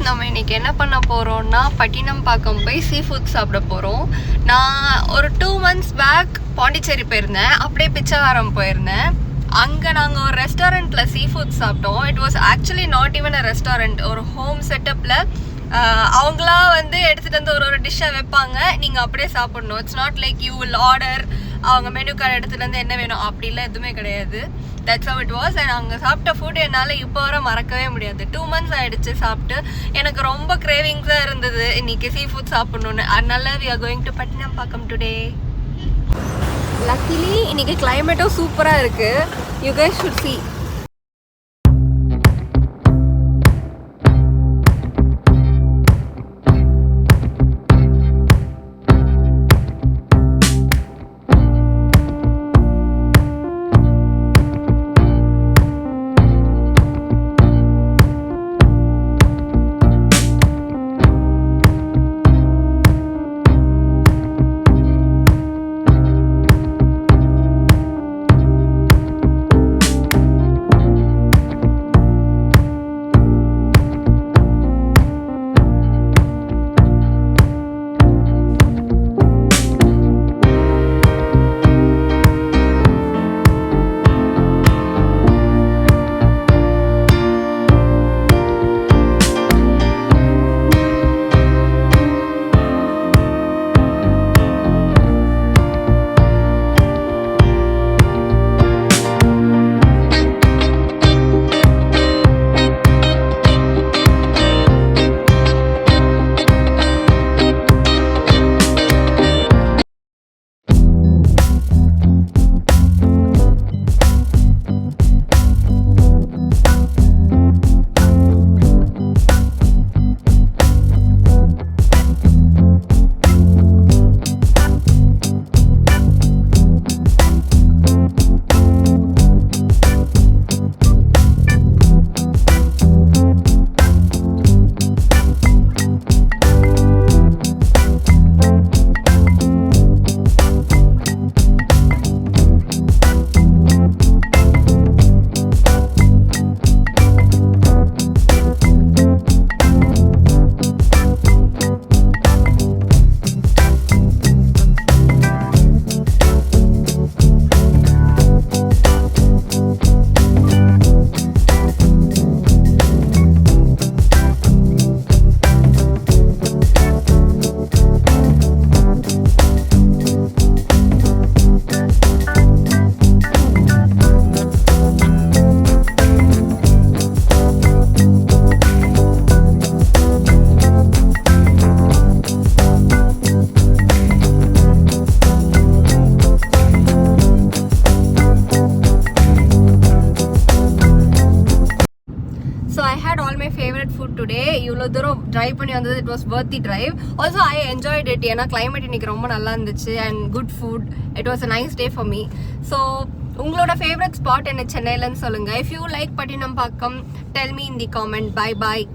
நம்ம இன்னைக்கு என்ன பண்ண போறோம்னா பட்டினம்பாக்கம் போய் சீ ஃபுட் சாப்பிட போறோம். நான் ஒரு 2 months பேக் பாண்டிச்சேரி போயிருந்தேன். அப்படியே பிச்சைவாரம் போயிருந்தேன். அங்கே நாங்கள் ஒரு ரெஸ்டாரண்ட்ல சீ ஃபுட் சாப்பிட்டோம். It was actually not even a restaurant, ஒரு ஹோம் செட்டப்ல அவங்களா வந்து எடுத்துட்டு வந்து ஒரு டிஷ்ஷை வைப்பாங்க, நீங்கள் அப்படியே சாப்பிடணும். It's not like you will order, அவங்க மெனு கார்டு எடுத்துட்டு வந்து என்ன வேணும் அப்படிலாம் எதுவுமே கிடையாது. That's how it was. And அங்கே சாப்பிட்ட ஃபுட் என்னால் இப்போ வர மறக்கவே முடியாது. 2 months ஆகிடுச்சு சாப்பிட்டு. எனக்கு ரொம்ப கிரேவிங்ஸாக இருந்தது இன்னைக்கு சீ ஃபுட் சாப்பிட்ணுன்னு. அதனால we are going to Pattinampakkam today. Luckily இன்னைக்கு கிளைமேட்டும் சூப்பராக இருக்குது. You guys should see. இவ்வளோ தூரம் ட்ரைவ் பண்ணி வந்தது, it was worth the drive. Also I enjoyed it. ஏன்னா கிளைமேட் இன்னைக்கு ரொம்ப நல்லா இருந்துச்சு and good food. It was a nice day for me. So உங்களோட ஃபேவரட் ஸ்பாட் என்ன சென்னையிலன்னு சொல்லுங்கள். If you like Pattinampakkam, tell me in the comment. Bye bye.